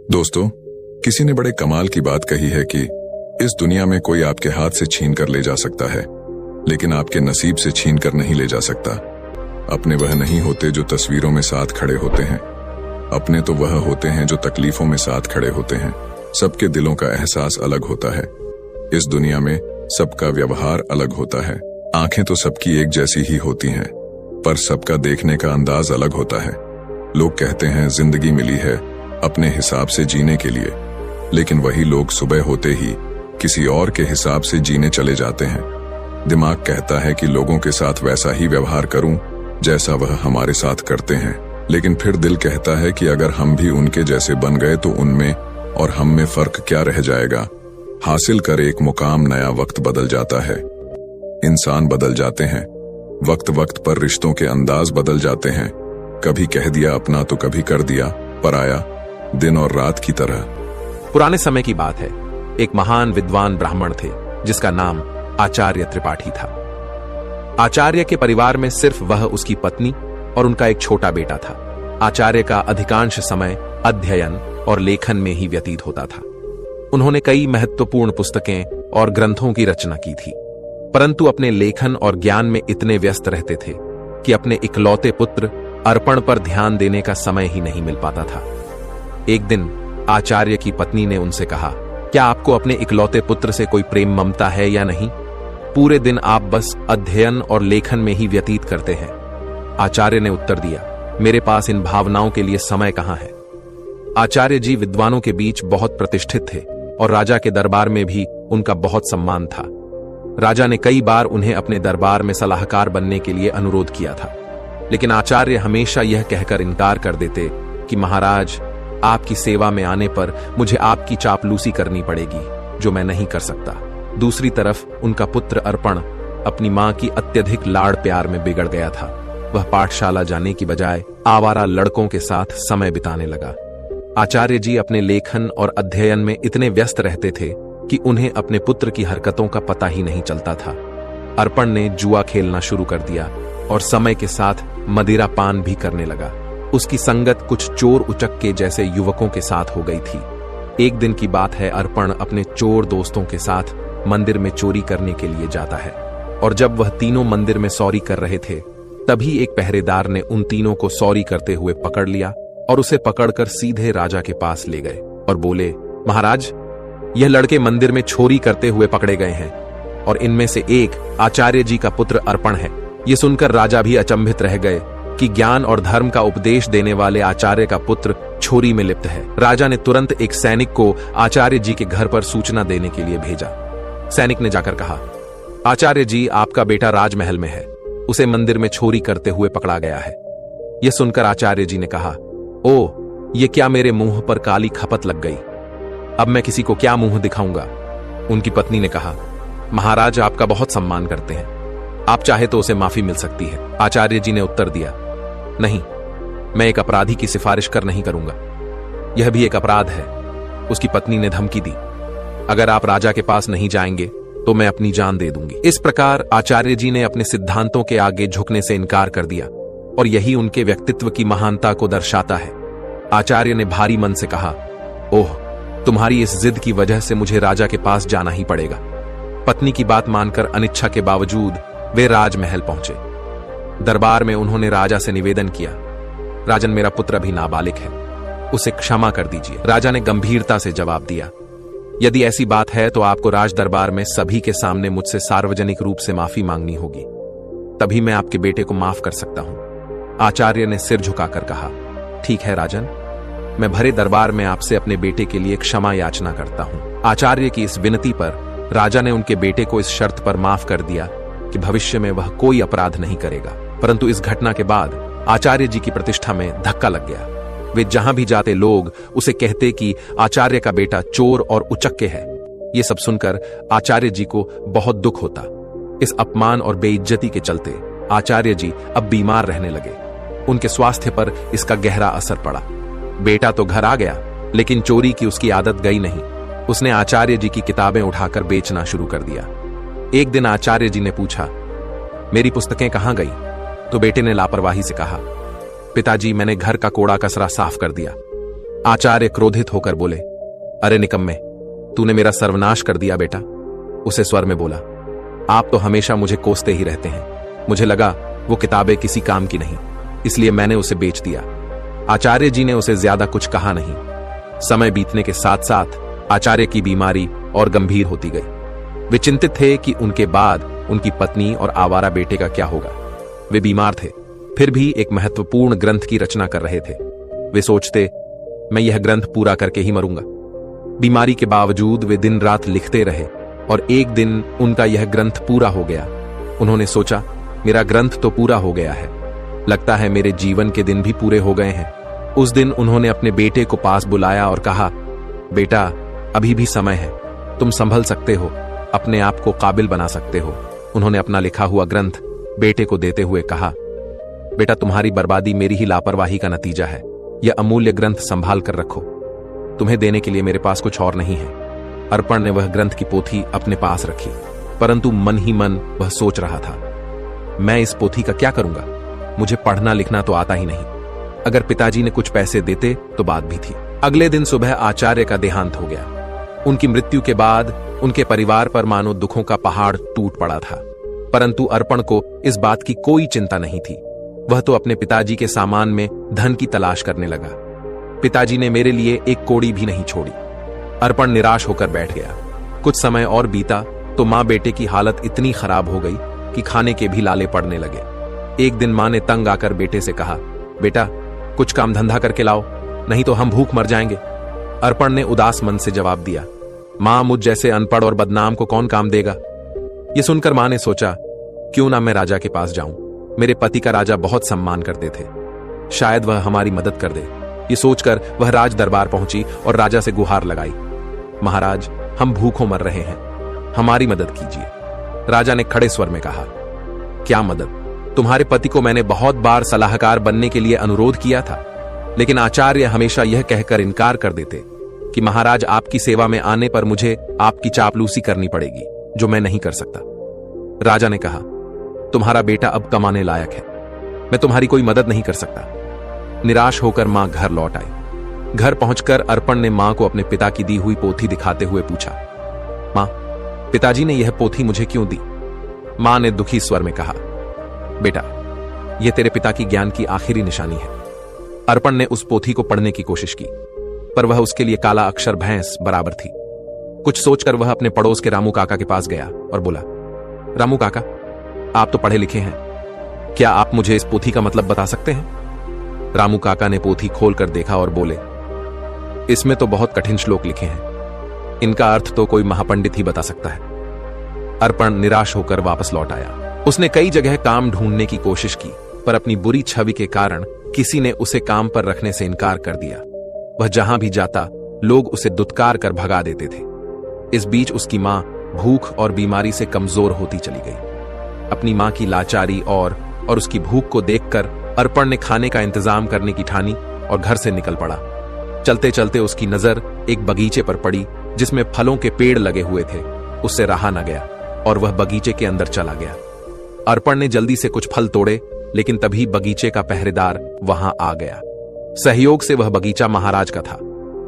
दोस्तों, किसी ने बड़े कमाल की बात कही है कि इस दुनिया में कोई आपके हाथ से छीन कर ले जा सकता है, लेकिन आपके नसीब से छीन कर नहीं ले जा सकता। अपने वह नहीं होते जो तस्वीरों में साथ खड़े होते हैं, अपने तो वह होते हैं जो तकलीफों में साथ खड़े होते हैं। सबके दिलों का एहसास अलग होता है। इस दुनिया में सबका व्यवहार अलग होता है। आंखें तो सबकी एक जैसी ही होती हैं, पर सबका देखने का अंदाज अलग होता है। लोग कहते हैं जिंदगी मिली है अपने हिसाब से जीने के लिए, लेकिन वही लोग सुबह होते ही किसी और के हिसाब से जीने चले जाते हैं। दिमाग कहता है कि लोगों के साथ वैसा ही व्यवहार करूं जैसा वह हमारे साथ करते हैं, लेकिन फिर दिल कहता है कि अगर हम भी उनके जैसे बन गए तो उनमें और हम में फर्क क्या रह जाएगा। हासिल कर एक मुकाम नया वक्त बदल जाता है, इंसान बदल जाते हैं, वक्त वक्त पर रिश्तों के अंदाज बदल जाते हैं। कभी कह दिया अपना तो कभी कर दिया पराया, दिन और रात की तरह। पुराने समय की बात है। एक महान विद्वान ब्राह्मण थे जिसका नाम आचार्य त्रिपाठी था। आचार्य के परिवार में सिर्फ वह, उसकी पत्नी और उनका एक छोटा बेटा था। आचार्य का अधिकांश समय अध्ययन और लेखन में ही व्यतीत होता था। उन्होंने कई महत्वपूर्ण पुस्तकें और ग्रंथों की रचना की थी, परंतु अपने लेखन और ज्ञान में इतने व्यस्त रहते थे कि अपने इकलौते पुत्र अर्पण पर ध्यान देने का समय ही नहीं मिल पाता था। एक दिन आचार्य की पत्नी ने उनसे कहा, क्या आपको अपने इकलौते पुत्र से कोई प्रेम ममता है या नहीं? पूरे दिन आप बस अध्ययन और लेखन में ही व्यतीत करते हैं। आचार्य ने उत्तर दिया, मेरे पास इन भावनाओं के लिए समय कहां है। आचार्य जी विद्वानों के बीच बहुत प्रतिष्ठित थे और राजा के दरबार में भी उनका बहुत सम्मान था। राजा ने कई बार उन्हें अपने दरबार में सलाहकार बनने के लिए अनुरोध किया था, लेकिन आचार्य हमेशा यह कहकर इनकार कर देते कि महाराज, आपकी सेवा में आने पर मुझे आपकी चापलूसी करनी पड़ेगी, जो मैं नहीं कर सकता। दूसरी तरफ उनका पुत्र अर्पण अपनी मां की अत्यधिक लाड़ प्यार में बिगड़ गया था। वह पाठशाला जाने की बजाय आवारा लड़कों के साथ समय बिताने लगा। आचार्य जी अपने लेखन और अध्ययन में इतने व्यस्त रहते थे कि उन्हें अपने पुत्र की हरकतों का पता ही नहीं चलता था। अर्पण ने जुआ खेलना शुरू कर दिया और समय के साथ मदिरा पान भी करने लगा। उसकी संगत कुछ चोर उचक्के जैसे युवकों के साथ हो गई थी। एक दिन की बात है, अर्पण अपने चोर दोस्तों के साथ मंदिर में चोरी करने के लिए जाता है, और जब वह तीनों मंदिर में सौरी कर रहे थे, तभी एक पहरेदार ने उन तीनों को सौरी करते हुए पकड़ लिया और उसे पकड़कर सीधे राजा के पास ले गए और बोले, महाराज, यह लड़के मंदिर में चोरी करते हुए पकड़े गए हैं और इनमें से एक आचार्य जी का पुत्र अर्पण है। यह सुनकर राजा भी अचंभित रह गए कि ज्ञान और धर्म का उपदेश देने वाले आचार्य का पुत्र चोरी में लिप्त है। राजा ने तुरंत एक सैनिक को आचार्य जी के घर पर सूचना देने के लिए भेजा। सैनिक ने जाकर कहा, आचार्य जी, आपका बेटा राजमहल में है, उसे मंदिर में चोरी करते हुए पकड़ा गया है। यह सुनकर आचार्य जी ने कहा, ओ, ये क्या मेरे मुंह पर काली खपत लग गई, अब मैं किसी को क्या मुंह दिखाऊंगा। उनकी पत्नी ने कहा, महाराज आपका बहुत सम्मान करते हैं, आप चाहे तो उसे माफी मिल सकती है। आचार्य जी ने उत्तर दिया, नहीं, मैं एक अपराधी की सिफारिश कर नहीं करूंगा, यह भी एक अपराध है। उसकी पत्नी ने धमकी दी, अगर आप राजा के पास नहीं जाएंगे तो मैं अपनी जान दे दूंगी। इस प्रकार आचार्य जी ने अपने सिद्धांतों के आगे झुकने से इनकार कर दिया, और यही उनके व्यक्तित्व की महानता को दर्शाता है। आचार्य ने भारी मन से कहा, ओह, तुम्हारी इस जिद की वजह से मुझे राजा के पास जाना ही पड़ेगा। पत्नी की बात मानकर अनिच्छा के बावजूद वे राजमहल पहुंचे। दरबार में उन्होंने राजा से निवेदन किया, राजन, मेरा पुत्र अभी नाबालिग है, उसे क्षमा कर दीजिए। राजा ने गंभीरता से जवाब दिया, यदि ऐसी बात है तो आपको राज दरबार में सभी के सामने मुझसे सार्वजनिक रूप से माफी मांगनी होगी, तभी मैं आपके बेटे को माफ कर सकता हूं। आचार्य ने सिर झुकाकर कहा, ठीक है राजन, मैं भरे दरबार में आपसे अपने बेटे के लिए क्षमा याचना करता हूं। आचार्य की इस विनती पर राजा ने उनके बेटे को इस शर्त पर माफ कर दिया कि भविष्य में वह कोई अपराध नहीं करेगा। परंतु इस घटना के बाद आचार्य जी की प्रतिष्ठा में धक्का लग गया। वे जहां भी जाते लोग उसे कहते कि आचार्य का बेटा चोर और उचक्के है। ये सब सुनकर आचार्य जी को बहुत दुख होता। इस अपमान और बेइज्जती के चलते आचार्य जी अब बीमार रहने लगे। उनके स्वास्थ्य पर इसका गहरा असर पड़ा। बेटा तो घर आ गया, लेकिन चोरी की उसकी आदत गई नहीं। उसने आचार्य जी की किताबें उठाकर बेचना शुरू कर दिया। एक दिन आचार्य जी ने पूछा, मेरी पुस्तकें कहां गई? तो बेटे ने लापरवाही से कहा, पिताजी, मैंने घर का कूड़ा कचरा साफ कर दिया। आचार्य क्रोधित होकर बोले, अरे निकम्मे, तूने मेरा सर्वनाश कर दिया बेटा। उसे स्वर में बोला, आप तो हमेशा मुझे कोसते ही रहते हैं। मुझे लगा वो किताबें किसी काम की नहीं, इसलिए मैंने उसे बेच दिया। आचार्य जी ने उसे ज्यादा कुछ कहा नहीं। समय बीतने के साथ साथ आचार्य की बीमारी और गंभीर होती गई। वे चिंतित थे कि उनके बाद उनकी पत्नी और आवारा बेटे का क्या होगा। वे बीमार थे, फिर भी एक महत्वपूर्ण ग्रंथ की रचना कर रहे थे। वे सोचते, मैं यह ग्रंथ पूरा करके ही मरूंगा। बीमारी के बावजूद वे दिन रात लिखते रहे और एक दिन उनका यह ग्रंथ पूरा हो गया। उन्होंने सोचा, मेरा ग्रंथ तो पूरा हो गया है, लगता है मेरे जीवन के दिन भी पूरे हो गए हैं। उस दिन उन्होंने अपने बेटे को पास बुलाया और कहा, बेटा, अभी भी समय है, तुम संभल सकते हो, अपने आप को काबिल बना सकते हो। उन्होंने अपना लिखा हुआ ग्रंथ बेटे को देते हुए कहा, बेटा, तुम्हारी बर्बादी मेरी ही लापरवाही का नतीजा है। यह अमूल्य ग्रंथ संभाल कर रखो, तुम्हें देने के लिए मेरे पास कुछ और नहीं है। अर्पण ने वह ग्रंथ की पोथी अपने पास रखी, परंतु मन ही मन वह सोच रहा था, मैं इस पोथी का क्या करूंगा? मुझे पढ़ना लिखना तो आता ही नहीं। अगर पिताजी ने कुछ पैसे देते तो बात भी थी। अगले दिन सुबह आचार्य का देहांत हो गया। उनकी मृत्यु के बाद उनके परिवार पर मानो दुखों का पहाड़ टूट पड़ा था, परंतु अर्पण को इस बात की कोई चिंता नहीं थी। वह तो अपने पिताजी के सामान में धन की तलाश करने लगा। पिताजी ने मेरे लिए एक कौड़ी भी नहीं छोड़ी। अर्पण निराश होकर बैठ गया। कुछ समय और बीता तो मां बेटे की हालत इतनी खराब हो गई कि खाने के भी लाले पड़ने लगे। एक दिन मां ने तंग आकर बेटे से कहा, बेटा, कुछ काम धंधा करके लाओ, नहीं तो हम भूख मर जाएंगे। अर्पण ने उदास मन से जवाब दिया, मां, मुझ जैसे अनपढ़ और बदनाम को कौन काम देगा? यह सुनकर मां ने सोचा, क्यों ना मैं राजा के पास जाऊं। मेरे पति का राजा बहुत सम्मान करते थे, शायद वह हमारी मदद कर दे। ये सोचकर वह राज दरबार पहुंची और राजा से गुहार लगाई, महाराज, हम भूखों मर रहे हैं, हमारी मदद कीजिए। राजा ने खड़े स्वर में कहा, क्या मदद? तुम्हारे पति को मैंने बहुत बार सलाहकार बनने के लिए अनुरोध किया था, लेकिन आचार्य हमेशा यह कहकर इनकार कर देते कि महाराज, आपकी सेवा में आने पर मुझे आपकी चापलूसी करनी पड़ेगी, जो मैं नहीं कर सकता। राजा ने कहा, तुम्हारा बेटा अब कमाने लायक है, मैं तुम्हारी कोई मदद नहीं कर सकता। निराश होकर मां घर लौट आई। घर पहुंचकर अर्पण ने मां को अपने पिता की दी हुई पोथी दिखाते हुए पूछा, मां, पिताजी ने यह पोथी मुझे क्यों दी? मां ने दुखी स्वर में कहा, बेटा, यह तेरे पिता की ज्ञान की आखिरी निशानी है। अर्पण ने उस पोथी को पढ़ने की कोशिश की, पर वह उसके लिए काला अक्षर भैंस बराबर थी। कुछ सोचकर वह अपने पड़ोस के रामू काका के पास गया और बोला, रामू काका, आप तो पढ़े लिखे हैं, क्या आप मुझे इस पोथी का मतलब बता सकते हैं? रामू काका ने पोथी खोलकर देखा और बोले, इसमें तो बहुत कठिन श्लोक लिखे हैं, इनका अर्थ तो कोई महापंडित ही बता सकता है। अर्पण निराश होकर वापस लौट आया। उसने कई जगह काम ढूंढने की कोशिश की, पर अपनी बुरी छवि के कारण किसी ने उसे काम पर रखने से इनकार कर दिया। वह जहां भी जाता, लोग उसे दुत्कार कर भगा देते थे। इस बीच उसकी मां भूख और बीमारी से कमजोर होती चली गई। अपनी मां की लाचारी और उसकी भूख को देखकर अर्पण ने खाने का इंतजाम करने की ठानी और घर से निकल पड़ा। चलते चलते उसकी नजर एक बगीचे पर पड़ी जिसमें फलों के पेड़ लगे हुए थे। उससे रहा न गया और वह बगीचे के अंदर चला गया। अर्पण ने जल्दी से कुछ फल तोड़े, लेकिन तभी बगीचे का पहरेदार वहां आ गया। सहयोग से वह बगीचा महाराज का था।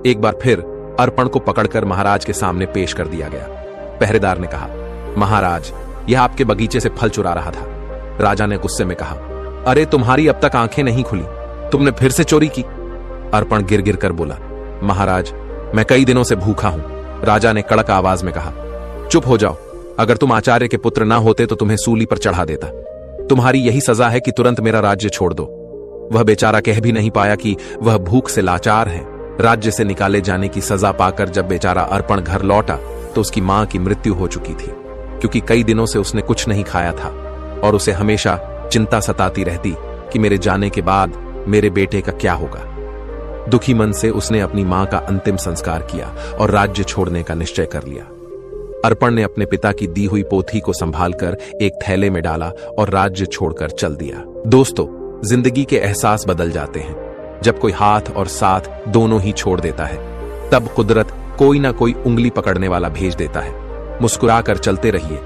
एक बार फिर अर्पण को पकड़कर महाराज के सामने पेश कर दिया गया। पहरेदार ने कहा, महाराज, यह आपके बगीचे से फल चुरा रहा था। राजा ने गुस्से में कहा, अरे तुम्हारी अब तक आंखें नहीं खुली, तुमने फिर से चोरी की। अर्पण गिर गिर कर बोला, महाराज, मैं कई दिनों से भूखा हूं। राजा ने कड़क आवाज में कहा, चुप हो जाओ, अगर तुम आचार्य के पुत्र ना होते तो तुम्हें सूली पर चढ़ा देता। तुम्हारी यही सजा है कि तुरंत मेरा राज्य छोड़ दो। वह बेचारा कह भी नहीं पाया कि वह भूख से लाचार है। राज्य से निकाले जाने की सजा पाकर जब बेचारा अर्पण घर लौटा तो उसकी मां की मृत्यु हो चुकी थी, क्योंकि कई दिनों से उसने कुछ नहीं खाया था और उसे हमेशा चिंता सताती रहती कि मेरे जाने के बाद मेरे बेटे का क्या होगा। दुखी मन से उसने अपनी मां का अंतिम संस्कार किया और राज्य छोड़ने का निश्चय कर लिया। अर्पण ने अपने पिता की दी हुई पोथी को संभालकर एक थैले में डाला और राज्य छोड़कर चल दिया। दोस्तों, जिंदगी के एहसास बदल जाते हैं। जब कोई हाथ और साथ दोनों ही छोड़ देता है, तब कुदरत कोई ना कोई उंगली पकड़ने वाला भेज देता है। मुस्कुराकर चलते रहिए।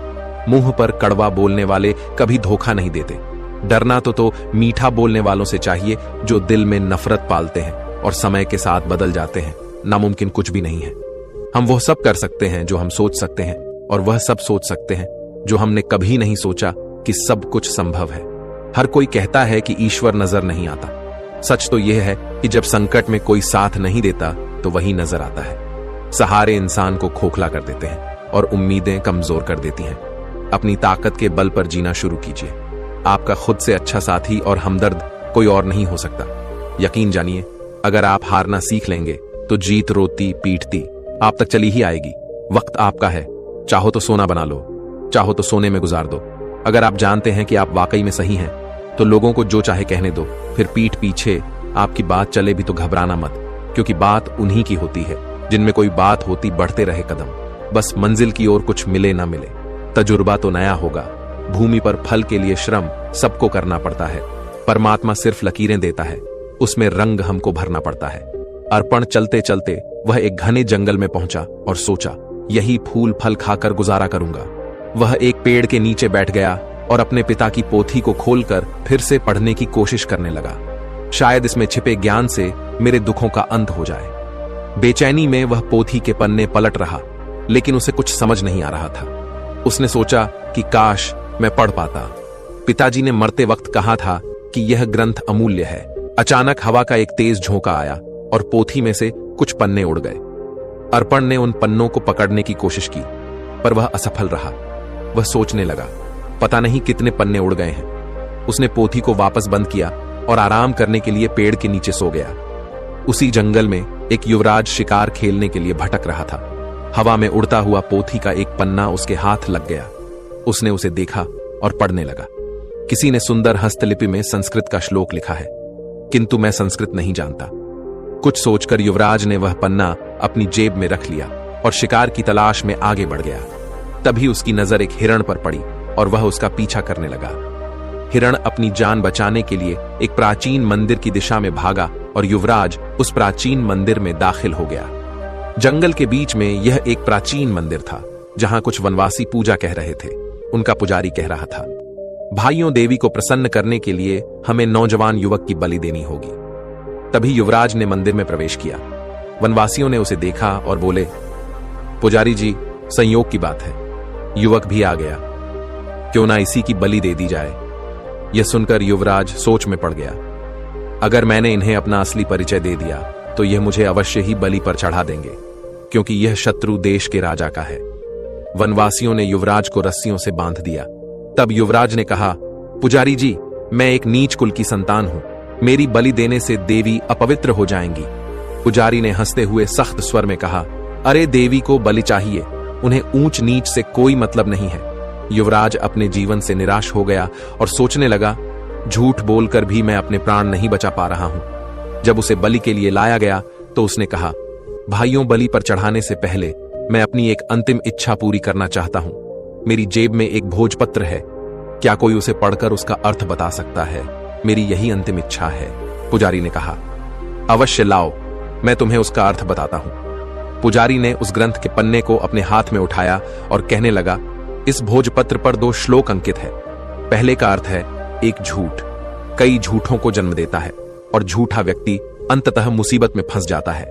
मुंह पर कड़वा बोलने वाले कभी धोखा नहीं देते। डरना तो मीठा बोलने वालों से चाहिए जो दिल में नफरत पालते हैं और समय के साथ बदल जाते हैं, नामुमकिन कुछ भी नहीं है। हम वह सब कर सकते हैं जो हम सोच सकते हैं, और वह सब सोच सकते हैं जो हमने कभी नहीं सोचा कि सब कुछ संभव है। हर कोई कहता है कि ईश्वर नजर नहीं आता। सच तो यह है कि जब संकट में कोई साथ नहीं देता तो वही नजर आता है। सहारे इंसान को खोखला कर देते हैं और उम्मीदें कमजोर कर देती हैं। अपनी ताकत के बल पर जीना शुरू कीजिए। आपका खुद से अच्छा साथी और हमदर्द कोई और नहीं हो सकता। यकीन जानिए, अगर आप हारना सीख लेंगे तो जीत रोती पीटती आप तक चली ही आएगी। वक्त आपका है, चाहो तो सोना बना लो, चाहो तो सोने में गुजार दो। अगर आप जानते हैं कि आप वाकई में सही हैं तो लोगों को जो चाहे कहने दो। फिर पीठ पीछे आपकी बात चले भी तो घबराना मत, क्योंकि बात उन्हीं की होती है जिनमें कोई बात होती बढ़ते रहे कदम। बस मंजिल की ओर कुछ मिले ना मिले, तजुर्बा तो नया होगा। भूमि पर फल के लिए श्रम सबको करना पड़ता है। परमात्मा सिर्फ लकीरें देता है, उसमें रंग हमको भरना पड़ता है। अर्पण चलते चलते वह एक घने जंगल में पहुंचा और सोचा, यही फूल फल खाकर गुजारा करूंगा। वह एक पेड़ के नीचे बैठ गया और अपने पिता की पोथी को खोलकर फिर से पढ़ने की कोशिश करने लगा। शायद इसमें छिपे ज्ञान से मेरे दुखों का अंत हो जाए। बेचैनी में वह पोथी के पन्ने पलट रहा, लेकिन उसे कुछ समझ नहीं आ रहा था। उसने सोचा कि काश मैं पढ़ पाता। पिताजी ने मरते वक्त कहा था कि यह ग्रंथ अमूल्य है। अचानक हवा का एक तेज झोंका आया और पोथी में से कुछ पन्ने उड़ गए। अर्पण ने उन पन्नों को पकड़ने की कोशिश की, पर वह असफल रहा। वह सोचने लगा, पता नहीं कितने पन्ने उड़ गए हैं। उसने पोथी को वापस बंद किया और आराम करने के लिए पेड़ के नीचे सो गया। उसी जंगल में एक युवराज शिकार खेलने के लिए भटक रहा था। हवा में उड़ता हुआ पोथी का एक पन्ना उसके हाथ लग गया। उसने उसे देखा और पढ़ने लगा। किसी ने सुंदर हस्तलिपि में संस्कृत का श्लोक लिखा है, किंतु मैं संस्कृत नहीं जानता। कुछ सोचकर युवराज ने वह पन्ना अपनी जेब में रख लिया और शिकार की तलाश में आगे बढ़ गया। तभी उसकी नजर एक हिरण पर पड़ी और वह उसका पीछा करने लगा। हिरण अपनी जान बचाने के लिए एक प्राचीन मंदिर की दिशा में भागा और युवराज उस प्राचीन मंदिर में दाखिल हो गया। जंगल के बीच में यह एक प्राचीन मंदिर था, जहां कुछ वनवासी पूजा कह रहे थे। उनका पुजारी कह रहा था, भाइयों, देवी को प्रसन्न करने के लिए हमें नौजवान युवक की बलि देनी होगी। तभी युवराज ने मंदिर में प्रवेश किया। वनवासियों ने उसे देखा और बोले, पुजारी जी, संयोग की बात है, युवक भी आ गया, क्यों ना इसी की बलि दे दी जाए। यह सुनकर युवराज सोच में पड़ गया। अगर मैंने इन्हें अपना असली परिचय दे दिया तो यह मुझे अवश्य ही बलि पर चढ़ा देंगे, क्योंकि यह शत्रु देश के राजा का है। वनवासियों ने युवराज को रस्सियों से बांध दिया। तब युवराज ने कहा, पुजारी जी, मैं एक नीच कुल की संतान हूं, मेरी बलि देने से देवी अपवित्र हो जाएंगी। पुजारी ने हंसते हुए सख्त स्वर में कहा, अरे देवी को बलि चाहिए, उन्हें ऊंच नीच से कोई मतलब नहीं है। युवराज अपने जीवन से निराश हो गया और सोचने लगा, झूठ बोलकर भी मैं अपने प्राण नहीं बचा पा रहा हूं। जब उसे बलि के लिए लाया गया तो उसने कहा, भाइयों, बलि पर चढ़ाने से पहले मैं अपनी एक अंतिम इच्छा पूरी करना चाहता हूं। मेरी जेब में एक भोजपत्र है, क्या कोई उसे पढ़कर उसका अर्थ बता सकता है? मेरी यही अंतिम इच्छा है। पुजारी ने कहा, अवश्य लाओ, मैं तुम्हें उसका अर्थ बताता हूं। पुजारी ने उस ग्रंथ के पन्ने को अपने हाथ में उठाया और कहने लगा, इस भोजपत्र पर 2 श्लोक अंकित है। पहले का अर्थ है, एक झूठ कई झूठों को जन्म देता है और झूठा व्यक्ति अंततः मुसीबत में फंस जाता है।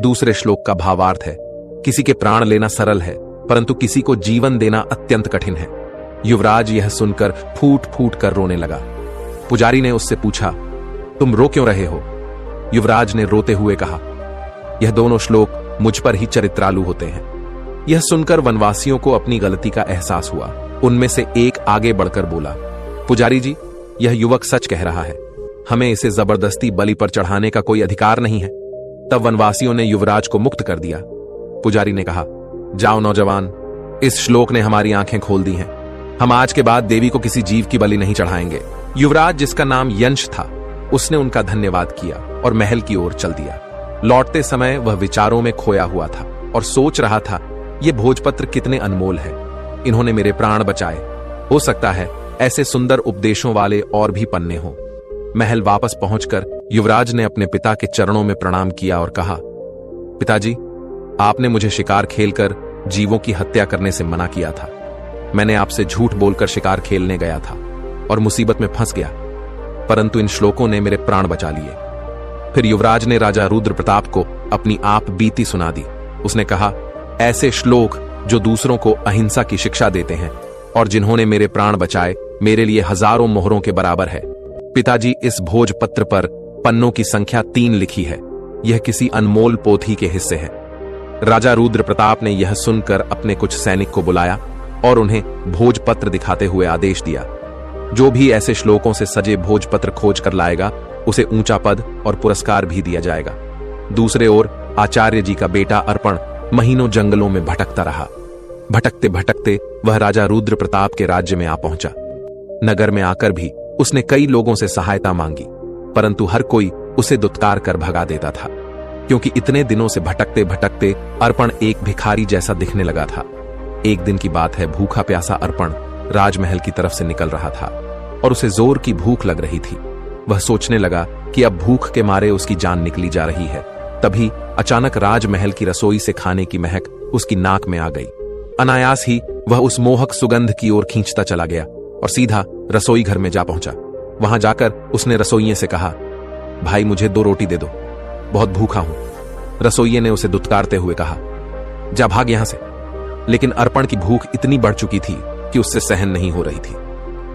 दूसरे श्लोक का भावार्थ है, किसी के प्राण लेना सरल है, परंतु किसी को जीवन देना अत्यंत कठिन है। युवराज यह सुनकर फूट फूट कर रोने लगा। पुजारी ने उससे पूछा, तुम रो क्यों रहे हो? युवराज ने रोते हुए कहा, यह दोनों श्लोक मुझ पर ही चरित्रालु होते हैं। यह सुनकर वनवासियों को अपनी गलती का एहसास हुआ। उनमें से एक आगे बढ़कर बोला, पुजारी जी, यह युवक सच कह रहा है, हमें इसे जबरदस्ती बलि पर चढ़ाने का कोई अधिकार नहीं है। तब वनवासियों ने युवराज को मुक्त कर दिया। पुजारी ने कहा, जाओ नौजवान, इस श्लोक ने हमारी आंखें खोल दी हैं। हम आज के बाद देवी को किसी जीव की बलि नहीं चढ़ाएंगे। युवराज, जिसका नाम यंश था, उसने उनका धन्यवाद किया और महल की ओर चल दिया। लौटते समय वह विचारों में खोया हुआ था और सोच रहा था, ये भोजपत्र कितने अनमोल है, इन्होंने मेरे प्राण बचाए। हो सकता है ऐसे सुंदर उपदेशों वाले और भी पन्ने हों। महल वापस पहुंचकर युवराज ने अपने पिता के चरणों में प्रणाम किया और कहा, पिताजी, आपने मुझे शिकार खेलकर जीवों की हत्या करने से मना किया था। मैंने आपसे झूठ बोलकर शिकार खेलने गया था और मुसीबत में फंस गया, परंतु इन श्लोकों ने मेरे प्राण बचा लिए। फिर युवराज ने राजा रुद्र प्रताप को अपनी आप बीती सुना दी। उसने कहा, ऐसे श्लोक जो दूसरों को अहिंसा की शिक्षा देते हैं और जिन्होंने मेरे प्राण बचाए, मेरे लिए हजारों मोहरों के बराबर है। पिताजी, इस भोजपत्र पर पन्नों की संख्या 3 लिखी है। यह किसी अनमोल पोथी के हिस्से है। राजा रुद्र प्रताप ने यह सुनकर अपने कुछ सैनिक को बुलाया और उन्हें भोजपत्र दिखाते हुए आदेश दिया, जो भी ऐसे श्लोकों से सजे भोजपत्र खोज कर लाएगा उसे ऊंचा पद और पुरस्कार भी दिया जाएगा। दूसरे ओर आचार्य जी का बेटा अर्पण महीनों जंगलों में भटकता रहा। भटकते भटकते वह राजा रुद्र प्रताप के राज्य में आ पहुंचा। नगर में आकर भी उसने कई लोगों से सहायता मांगी, परंतु हर कोई उसे दुत्कार कर भगा देता था, क्योंकि इतने दिनों से भटकते भटकते अर्पण एक भिखारी जैसा दिखने लगा था। एक दिन की बात है, भूखा प्यासा अर्पण राजमहल की तरफ से निकल रहा था और उसे जोर की भूख लग रही थी। वह सोचने लगा कि अब भूख के मारे उसकी जान निकली जा रही है। तभी अचानक राजमहल की रसोई से खाने की महक उसकी नाक में आ गई। अनायास ही वह उस मोहक सुगंध की ओर खींचता चला गया और सीधा रसोई घर में जा पहुंचा। वहां जाकर उसने रसोइये से कहा, भाई मुझे 2 रोटी दे दो, बहुत भूखा हूं। रसोइये ने उसे दुत्कारते हुए कहा, जा भाग यहां से। लेकिन अर्पण की भूख इतनी बढ़ चुकी थी कि उससे सहन नहीं हो रही थी।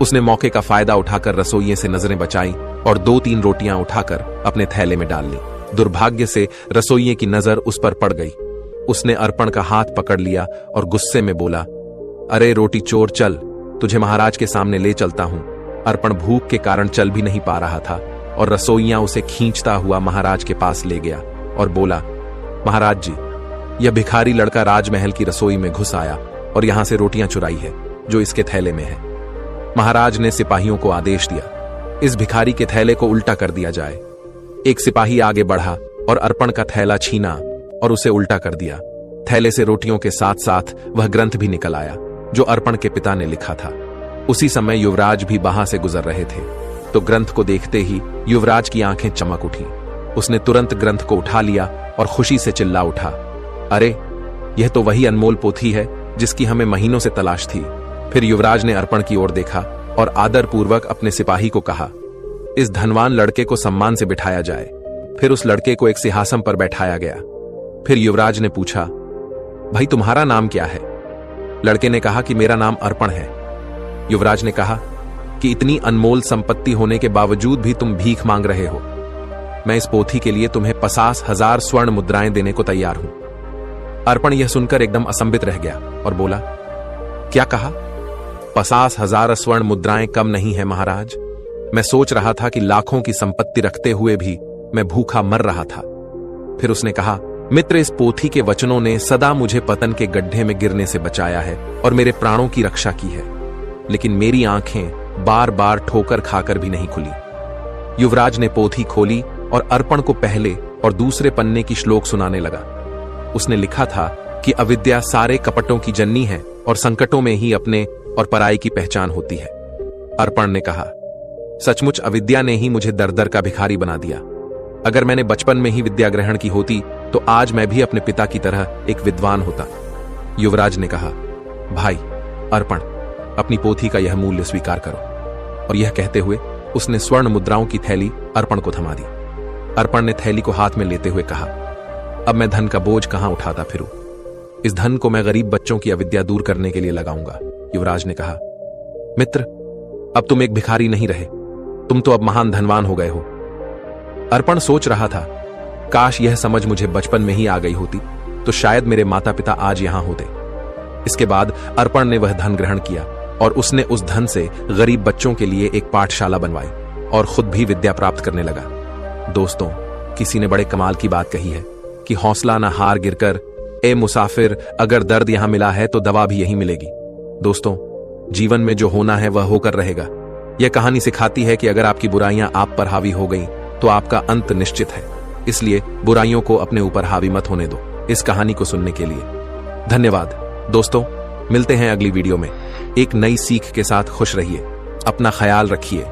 उसने मौके का फायदा उठाकर रसोइये से नजरें बचाई और 2-3 रोटियां उठाकर अपने थैले में डाल ली। दुर्भाग्य से रसोइये की नजर उस पर पड़ गई। उसने अर्पण का हाथ पकड़ लिया और गुस्से में बोला, अरे रोटी चोर, चल, तुझे महाराज के सामने ले चलता हूं। अर्पण भूख के कारण चल भी नहीं पा रहा था और रसोइया उसे खींचता हुआ महाराज के पास ले गया और बोला, महाराज जी, यह भिखारी लड़का राजमहल की रसोई में घुस आया और यहां से रोटियां चुराई है जो इसके थैले में है। महाराज ने सिपाहियों को आदेश दिया, इस भिखारी के थैले को उल्टा कर दिया जाए। एक सिपाही आगे बढ़ा और अर्पण का थैला छीना और उसे उल्टा कर दिया। थैले से रोटियों के साथ साथ वह ग्रंथ भी निकल आया जो अर्पण के पिता ने लिखा था। उसी समय युवराज भी वहां से गुजर रहे थे, तो ग्रंथ को देखते ही युवराज की आंखें चमक उठी। उसने तुरंत ग्रंथ को उठा लिया और खुशी से चिल्ला उठा, अरे यह तो वही अनमोल पोथी है जिसकी हमें महीनों से तलाश थी। फिर युवराज ने अर्पण की ओर देखा और आदरपूर्वक अपने सिपाही को कहा, इस धनवान लड़के को सम्मान से बिठाया जाए। फिर उस लड़के को एक सिंहासन पर बैठाया गया। फिर युवराज ने पूछा, भाई तुम्हारा नाम क्या है? लड़के ने कहा कि मेरा नाम अर्पण है। युवराज ने कहा कि इतनी अनमोल संपत्ति होने के बावजूद भी तुम भीख मांग रहे हो। मैं इस पोथी के लिए तुम्हें 50,000 स्वर्ण मुद्राएं देने को तैयार हूं। अर्पण यह सुनकर एकदम असंबित रह गया और बोला, क्या कहा? 50,000 स्वर्ण मुद्राएं कम नहीं है महाराज। मैं सोच रहा था कि लाखों की संपत्ति रखते हुए भी मैं भूखा मर रहा था। फिर उसने कहा, मित्र, इस पोथी के वचनों ने सदा मुझे पतन के गड्ढे में गिरने से बचाया है और मेरे प्राणों की रक्षा की है, लेकिन मेरी आंखें बार बार ठोकर खाकर भी नहीं खुली। युवराज ने पोथी खोली और अर्पण को पहले और दूसरे पन्ने की श्लोक सुनाने लगा। उसने लिखा था कि अविद्या सारे कपटों की जननी है और संकटों में ही अपने और पराई की पहचान होती है। अर्पण ने कहा, सचमुच अविद्या ने ही मुझे दर दर का भिखारी बना दिया। अगर मैंने बचपन में ही विद्या ग्रहण की होती तो आज मैं भी अपने पिता की तरह एक विद्वान होता। युवराज ने कहा, भाई अर्पण, अपनी पोथी का यह मूल्य स्वीकार करो। और यह कहते हुए उसने स्वर्ण मुद्राओं की थैली अर्पण को थमा दी। अर्पण ने थैली को हाथ में लेते हुए कहा, अब मैं धन का बोझ कहां उठाता फिरूं? इस धन को मैं गरीब बच्चों की अविद्या दूर करने के लिए लगाऊंगा। युवराज ने कहा, मित्र, अब तुम एक भिखारी नहीं रहे, तुम तो अब महान धनवान हो गए हो। अर्पण सोच रहा था, काश यह समझ मुझे बचपन में ही आ गई होती तो शायद मेरे माता पिता आज यहां होते। इसके बाद अर्पण ने वह धन ग्रहण किया और उसने उस धन से गरीब बच्चों के लिए एक पाठशाला बनवाई और खुद भी विद्या प्राप्त करने लगा। दोस्तों, किसी ने बड़े कमाल की बात कही है कि हौसला न हार गिरकर, ए मुसाफिर, अगर दर्द यहां मिला है तो दवा भी यहीं मिलेगी। दोस्तों, जीवन में जो होना है वह होकर रहेगा। यह कहानी सिखाती है कि अगर आपकी बुराइयां आप पर हावी हो गई तो आपका अंत निश्चित है। इसलिए बुराइयों को अपने ऊपर हावी मत होने दो। इस कहानी को सुनने के लिए धन्यवाद। दोस्तों, मिलते हैं अगली वीडियो में एक नई सीख के साथ। खुश रहिए, अपना ख्याल रखिए।